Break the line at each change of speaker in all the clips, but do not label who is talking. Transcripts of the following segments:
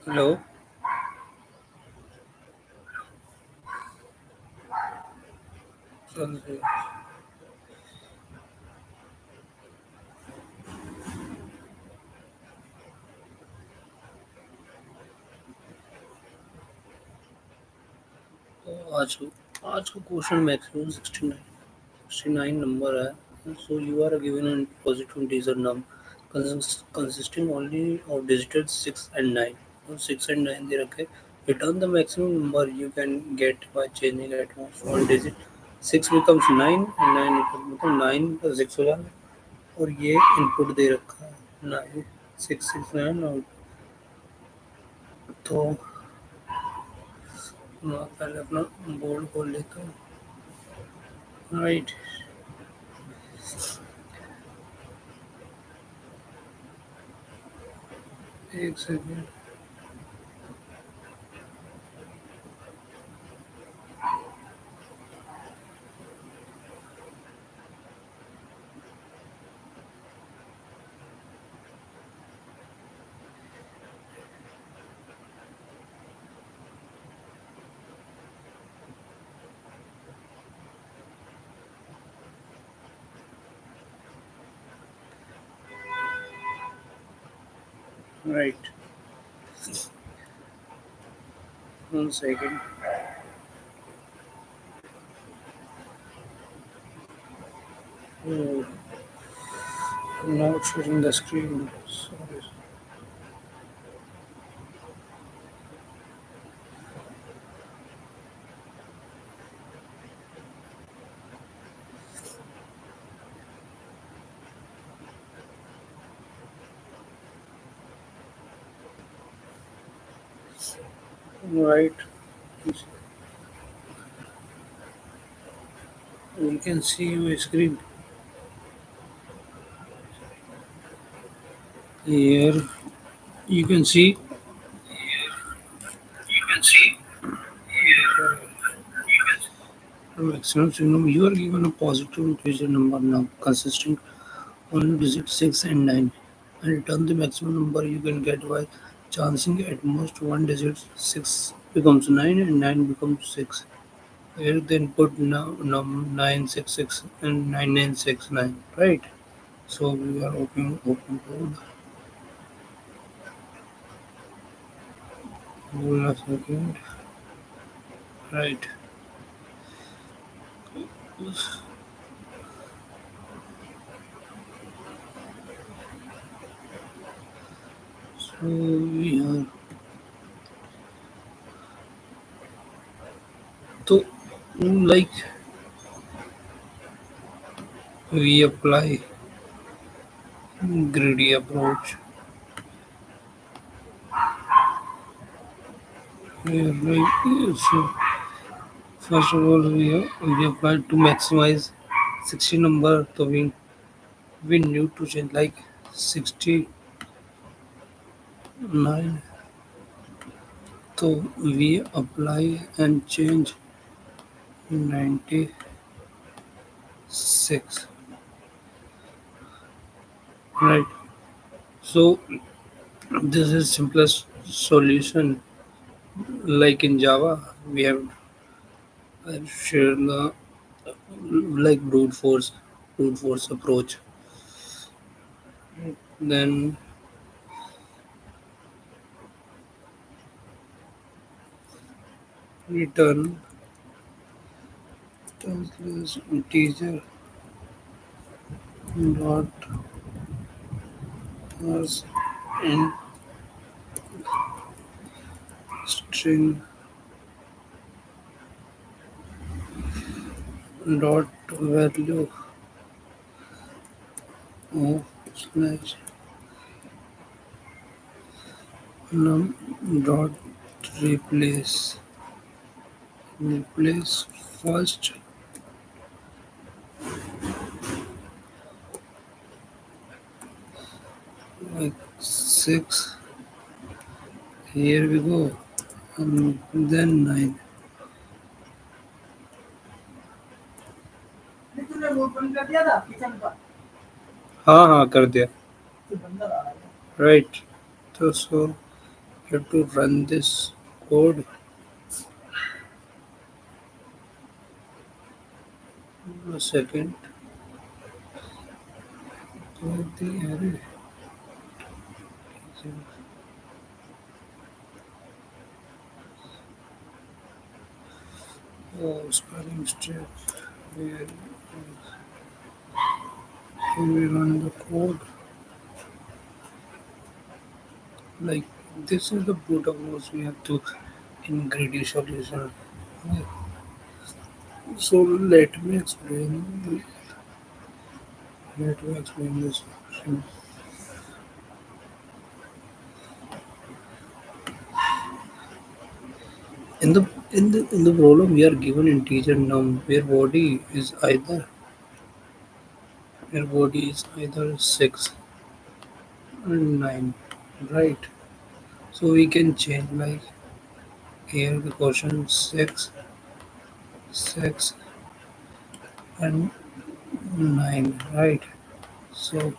Hello. चल रही है। तो आज का क्वेश्चन मैक्सिमम 69 नंबर है. So you are given a positive integer consisting only of digits 6 and 9. So 6 and 9 दे रखे. Return the maximum number you can get by changing at most one digit. 6 becomes 9 and 9 मतलब 9 plus 6 हो जाएगा. और ये input दे रखा है 9 6 6 9 और तो मैं पहले अपना बोर्ड खोल लेता हूँ. राइट. एक second. Right. 1 second. Oh, not sharing the screen. Sorry. Right. We can see your screen. Here you can see. You can see. Maximum signal. You are given a positive integer number now consisting only digits 6 and 9. And return the maximum number you can get by chancing at most one digit. 6 becomes 9 and 9 becomes 6. Here then put now 966 and 9969, right? So we are open code. Hold a second. Right. So we are so like we apply greedy approach. We are like so first of all we apply to maximize 60 number. So we need to change like 69. So we apply and change 96. Right. So this is simplest solution. Like in Java, we have I've shared the like brute force approach. Then return integer dot as in string dot value of slash num dot replace replace first like 6. Here we go. And then 9. हाँ हाँ कर दिया. Right. So you have to run this code. A second. With the array. Oh, spelling mistake. Where we run the code. Like this is the protocols we have to ingredient solution. So let me explain this. In the problem we are given integer num where body is either 6 and 9, right? So we can change like here the question 6 and 9, right? So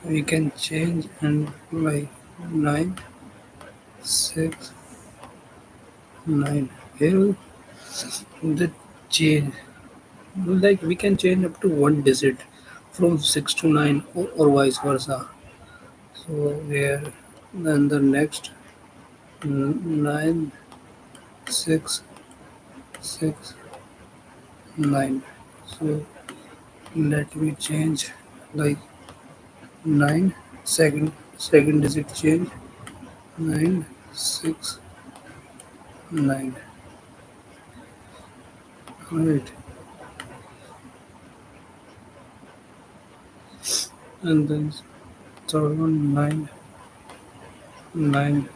we can change and like 9 6 9 here the change like we can change up to one digit from 6 to 9 or vice versa. So where then the next 9 6 6 9. So let me change like 9 second digit change 9 6 9, right? And then third one 9 9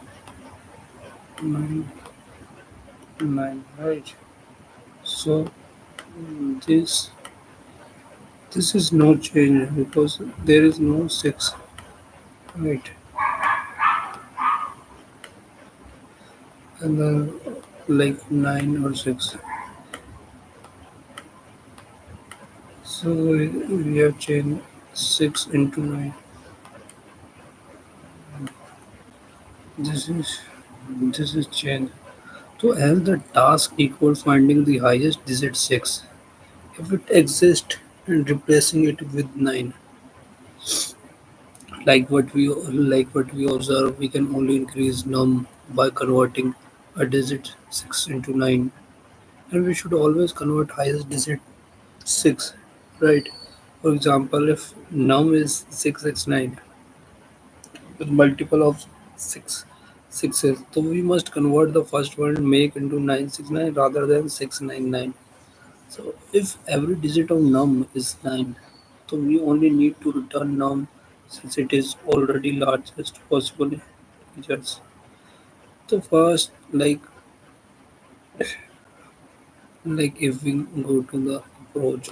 9 9, right? So this this is no change because there is no 6, right? And then like 9 or 6. So we have changed 6 into 9. This is change. So as the task equals finding the highest digit 6, if it exists and replacing it with 9, like what we observe, we can only increase num by converting a digit 6 into 9, and we should always convert highest digit 6, right? For example, if num is 669 with multiple of 6 sixes, so we must convert the first one and make into 969 rather than 699. So if every digit of num is 9, so we only need to return num since it is already largest possible integers. So first, like if we go to the approach,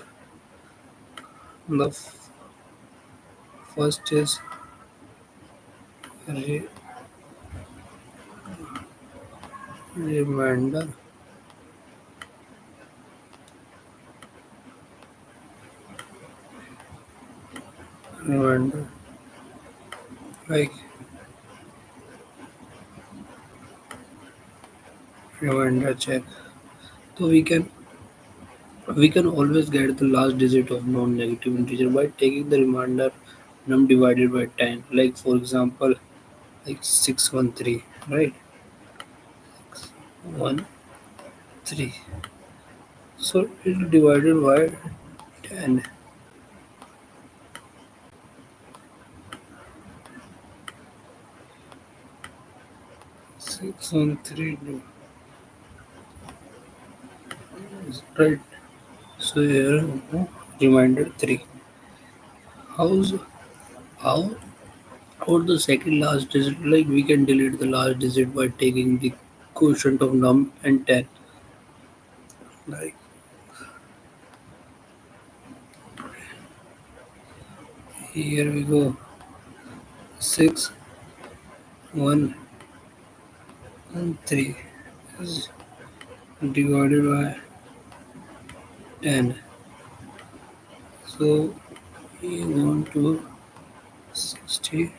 the first is re- remainder, remainder, like remainder check. So we can always get the last digit of non-negative integer by taking the remainder num divided by 10. Like for example, like 613, right? 1 3. So it divided by 10. 613, right? So here remainder 3. How's how or the second last digit? Like we can delete the last digit by taking the quotient of num and 10. Like here we go 6 1 and 3 is divided by 10. So we want to 61,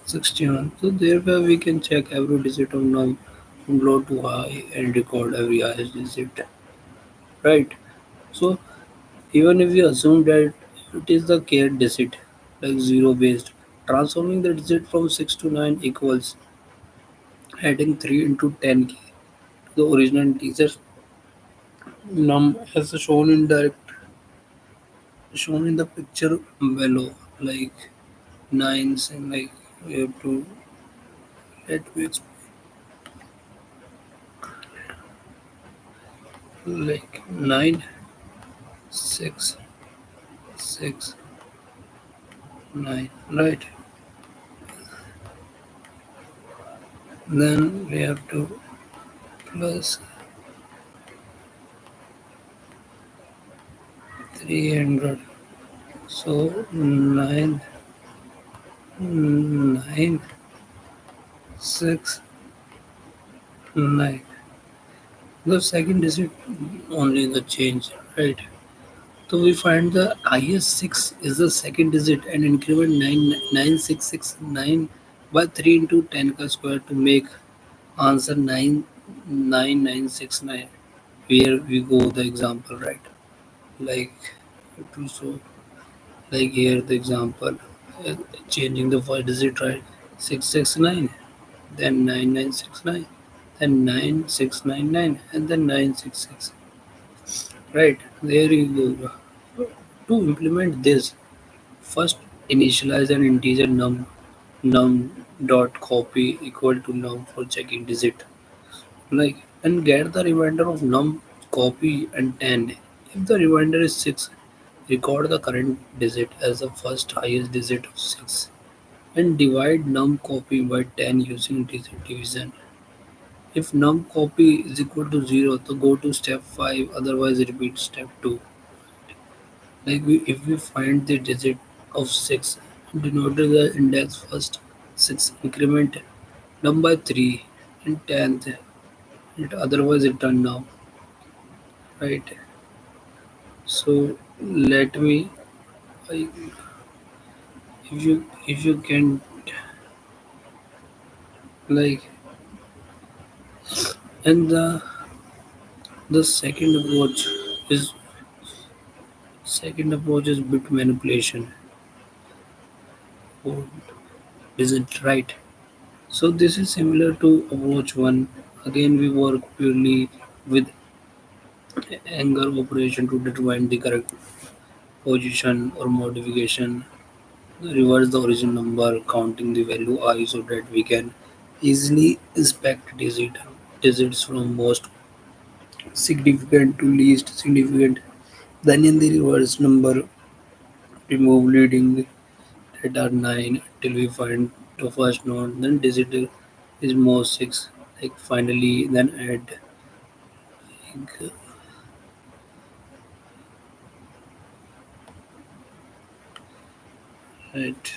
61. So therefore we can check every digit of num from low to high and record every highest digit, right? So even if we assume that it is the kth digit, like 0 based, transforming the digit from 6 to 9 equals adding 3 into 10k to the original integer num as shown in the picture below, like nines and like we have to let me like 9 6 6 9, right? Then we have to plus 300. So 9 9 6 9. The second digit only the change, right? So we find the highest 6 is the second digit and increment 99669 by 3 into 10 ka square to make answer 99969. Where we go the example, right? Like to show, like here the example, uh, changing the first digit, right? 669, then 9969, then 9699, and then 966. Right, there you go. To implement this, first initialize an integer num dot copy equal to num for checking digit. Like and get the remainder of num copy and 10. If the remainder is 6, record the current digit as the first highest digit of 6 and divide num copy by 10 using digit division. If num copy is equal to 0, so go to step 5, otherwise repeat step 2. If we find the digit of 6, denote the index first 6 increment num by 3 and 10th, it otherwise return now, right? So let me, I- if you can, like, and the is second approach is bit manipulation, or is it right? So this is similar to approach one. Again, we work purely with anger operation to determine the correct position or modification. Reverse the original number, counting the value I so that we can easily inspect digits from most significant to least significant. Then in the reverse number, remove leading that are 9 till we find the first node. Then digit is most 6. Like finally, then add like, right,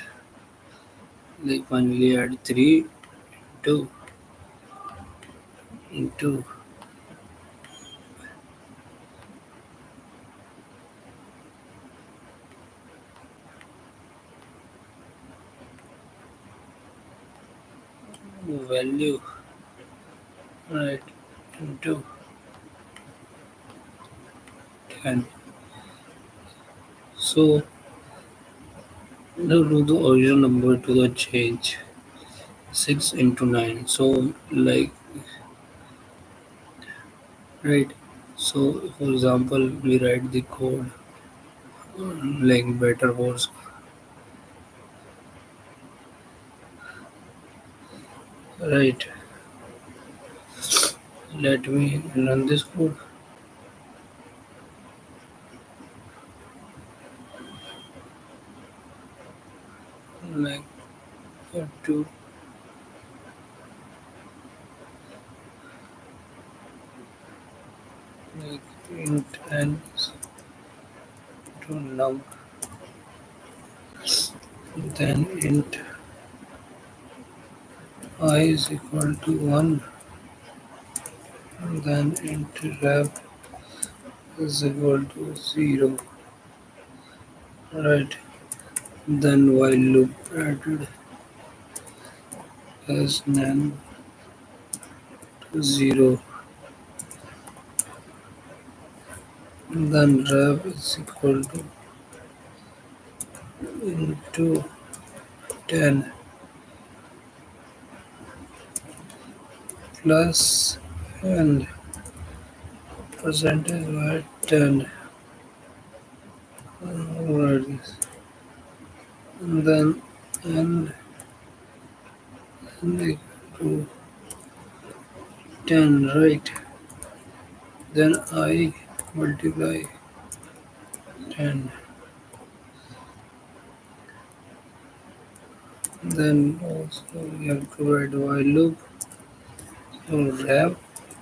like finally add 3 2 into value, right, into 10. So now do the original number to the change 6 into 9. So like, right. So for example, we write the code like better was, right. Let me run this code, like to like int n to num, then int I is equal to 1, then int rev is equal to 0. Right. Then while loop added as nan to 0. Then rev is equal to into 10 plus and percentage by 10. Right. And then n equal to 10, right? Then I multiply 10. Then also we have to write while loop. So rev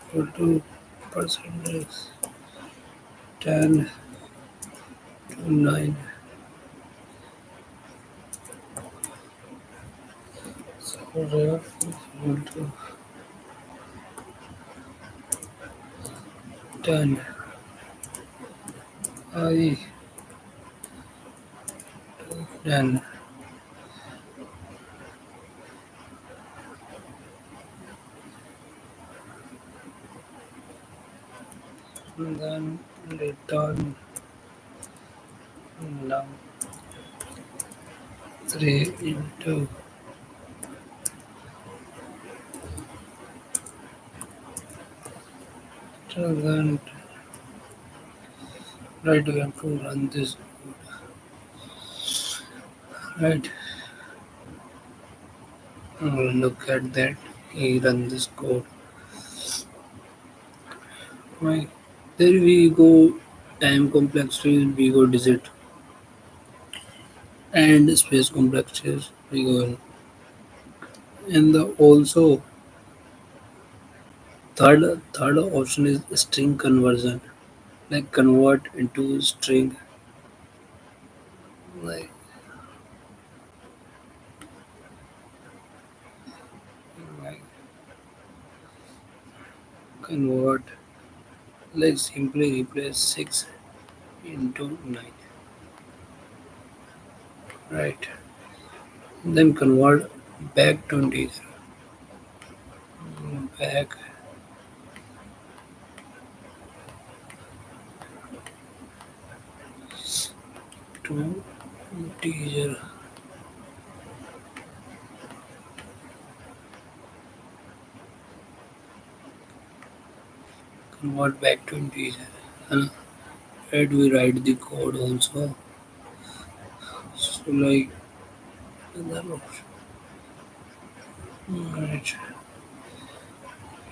equal to percentage 10 to 9. So rev is equal to 10 I 10. And then return num 3 into then right we have to run this right. Look at that. He run this code. Right. There we go time complexity, we go digit and space complexities we go in. And the also third option is string conversion. Like convert into string like, like convert like simply replace 6 into 9. Right. Then convert back to integer. Back to integer. Convert back to integer. And right we write the code also. So like another option. Right.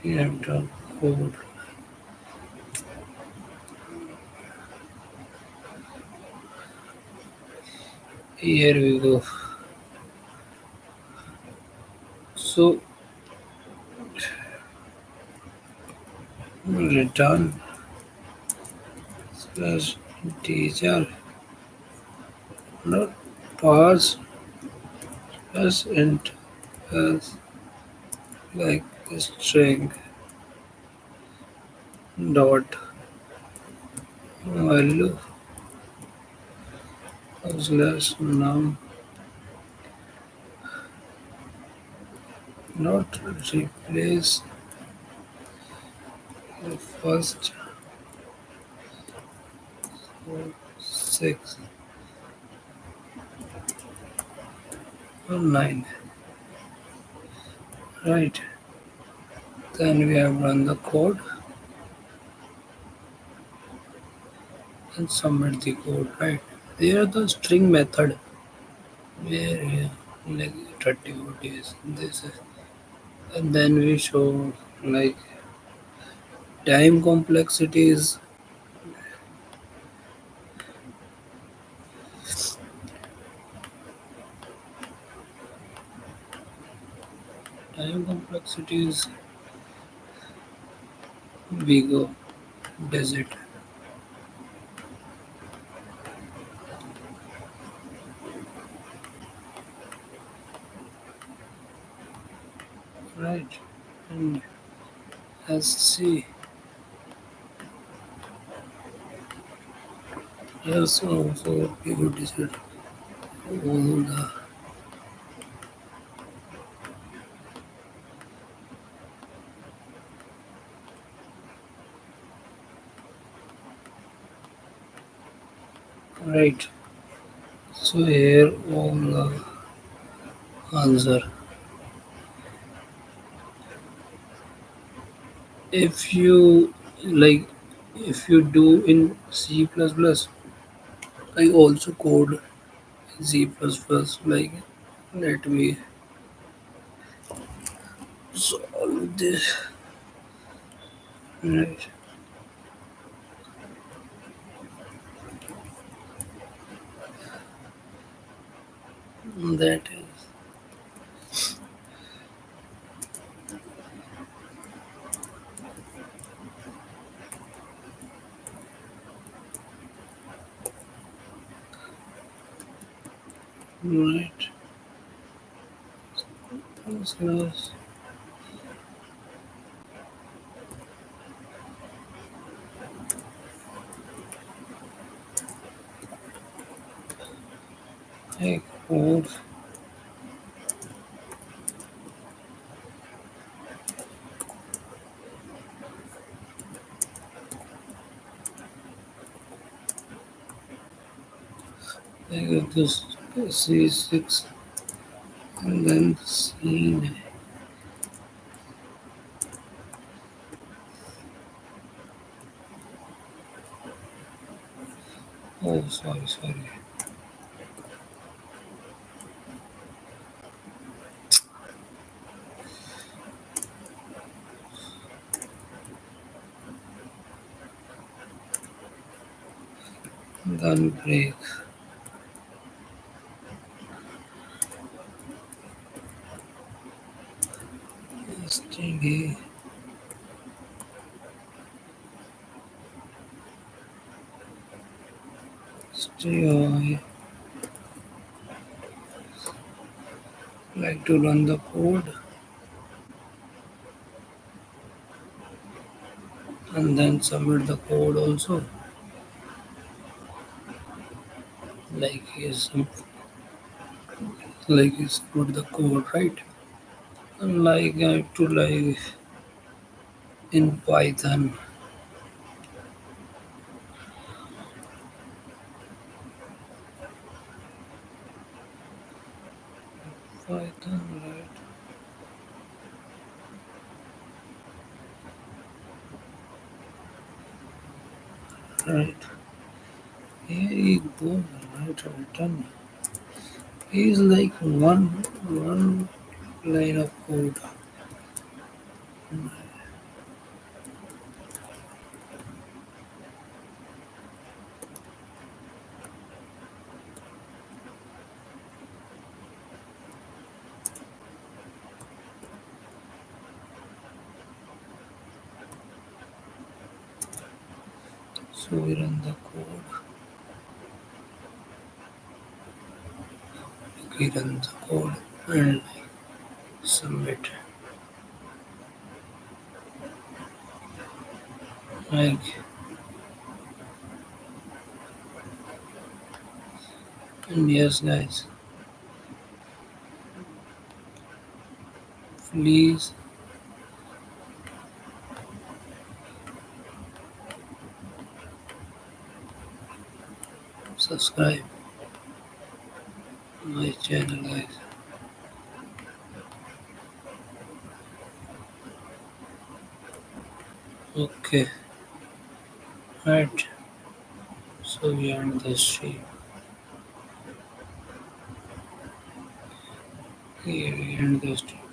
We have the code. Here we go. So return slash integer not pass plus int as like string dot value slash num not replace the first 6 or 9. Right. Then we have run the code and submit the code. Right. There the string method where like 34 days. This is and then we show like time complexities. Time complexities we go digit. Right. And let's see Yes, also pivot decide all the right. So here all the answer. If you like, if you do in C++, I also code C++. Like, let me solve this. Right. That is right. Plus, I code like this C6 and then C9. Oh, sorry. Then break. STD. STI. Like to run the code and then submit the code also. Like he's put the code right. And like I have to like in Python. Python, right. Here you go, right, return. Is like one line of code. So we run the code. We run the code and submit. Like, and yes, guys, please subscribe my channel, guys. Okay, right. So we end the stream. Here we end the stream.